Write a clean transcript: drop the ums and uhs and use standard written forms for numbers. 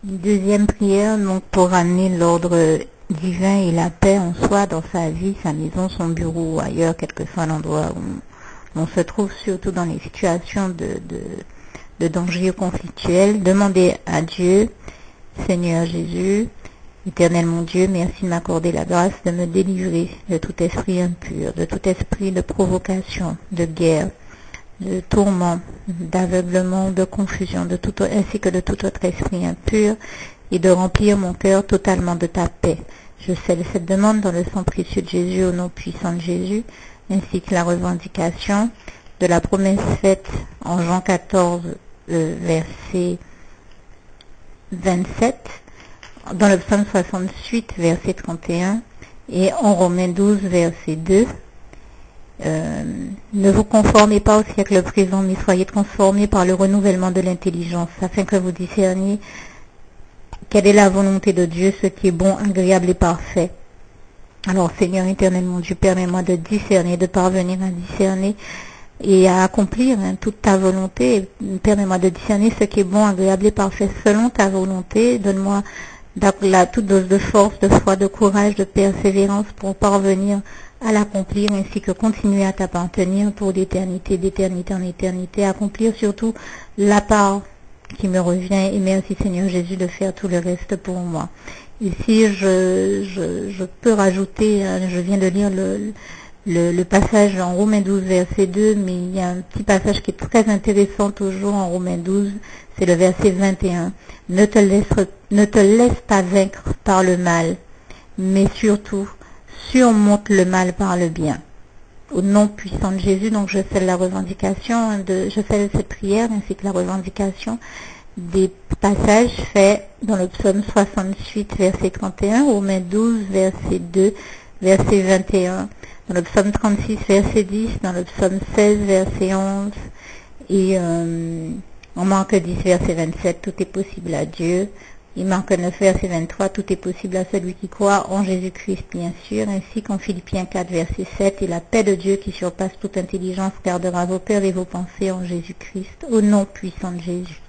Une deuxième prière, donc pour ramener l'ordre divin et la paix en soi dans sa vie, sa maison, son bureau ou ailleurs, quel que soit l'endroit où on se trouve, surtout dans les situations de danger conflictuel. Demandez à Dieu, Seigneur Jésus, Éternel mon Dieu, merci de m'accorder la grâce de me délivrer de tout esprit impur, de tout esprit de provocation, de guerre, de tourment, d'aveuglement, de confusion, ainsi que de tout autre esprit impur, et de remplir mon cœur totalement de ta paix. Je scelle cette demande dans le sang précieux de Jésus, au nom puissant de Jésus, ainsi que la revendication de la promesse faite en Jean 14, verset 27, dans le psaume 68, verset 31, et en Romains 12, verset 2. Ne vous conformez pas au siècle présent, mais soyez transformés par le renouvellement de l'intelligence, afin que vous discerniez quelle est la volonté de Dieu, ce qui est bon, agréable et parfait. Alors Seigneur éternel mon Dieu, permets-moi de discerner, de parvenir à discerner et à accomplir toute ta volonté. Permets-moi de discerner ce qui est bon, agréable et parfait selon ta volonté. Donne-moi toute dose de force, de foi, de courage, de persévérance pour parvenir à l'accomplir, ainsi que continuer à t'appartenir pour d'éternité en éternité, accomplir surtout la part qui me revient, et merci Seigneur Jésus de faire tout le reste pour moi. Ici, je peux rajouter, je viens de lire le passage en Romains 12, verset 2, mais il y a un petit passage qui est très intéressant toujours en Romains 12, c'est le verset 21. Ne te laisse pas vaincre par le mal, mais surtout, surmonte le mal par le bien. Au nom puissant de Jésus, donc je scelle la revendication, je scelle cette prière ainsi que la revendication des passages faits dans le psaume 68, verset 31, Romains 12, verset 2, verset 21, dans le psaume 36, verset 10, dans le psaume 16, verset 11, et en Marc 10, verset 27, tout est possible à Dieu. Il Marc 9, verset 23, tout est possible à celui qui croit en Jésus-Christ, bien sûr, ainsi qu'en Philippiens 4, verset 7, et la paix de Dieu qui surpasse toute intelligence gardera vos cœurs et vos pensées en Jésus-Christ, au nom puissant de Jésus.